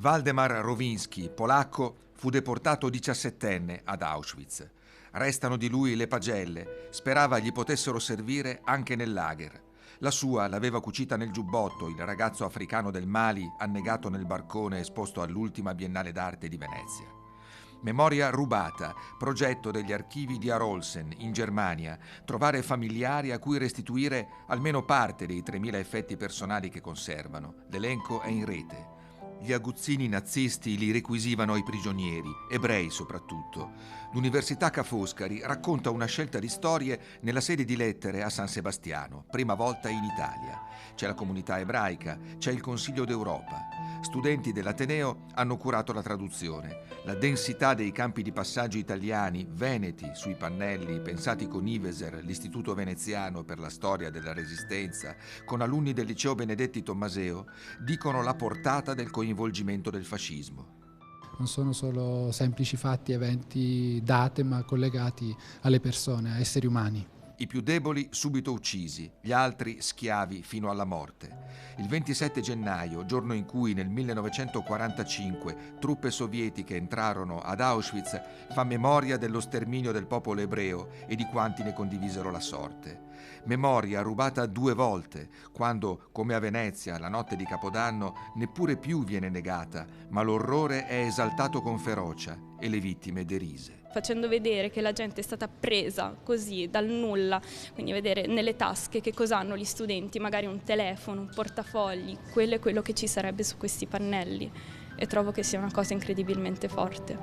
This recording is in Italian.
Waldemar Rowiński, polacco, fu deportato 17enne ad Auschwitz. Restano di lui le pagelle, sperava gli potessero servire anche nel lager. La sua l'aveva cucita nel giubbotto il ragazzo africano del Mali annegato nel barcone esposto all'ultima Biennale d'arte di Venezia. Memoria rubata, progetto degli archivi di Arolsen in Germania, trovare familiari a cui restituire almeno parte dei 3.000 effetti personali che conservano. L'elenco è in rete. Gli aguzzini nazisti li requisivano ai prigionieri, ebrei soprattutto. L'Università Ca' Foscari racconta una scelta di storie nella sede di lettere a San Sebastiano, prima volta in Italia. C'è la comunità ebraica, c'è il Consiglio d'Europa. Studenti dell'Ateneo hanno curato la traduzione. La densità dei campi di passaggio italiani, veneti, sui pannelli, pensati con Iveser, l'Istituto Veneziano per la storia della Resistenza, con alunni del liceo Benedetti Tommaseo, dicono la portata del coinvolgimento del fascismo. Non sono solo semplici fatti, eventi, date, ma collegati alle persone, a esseri umani. I più deboli subito uccisi, gli altri schiavi fino alla morte. Il 27 gennaio, giorno in cui nel 1945 truppe sovietiche entrarono ad Auschwitz, fa memoria dello sterminio del popolo ebreo e di quanti ne condivisero la sorte. Memoria rubata 2 volte, quando, come a Venezia, la notte di Capodanno, neppure più viene negata, ma l'orrore è esaltato con ferocia e le vittime derise. Facendo vedere che la gente è stata presa così dal nulla, quindi vedere nelle tasche che cosa hanno gli studenti, magari un telefono, un portafogli, quello è quello che ci sarebbe su questi pannelli, e trovo che sia una cosa incredibilmente forte.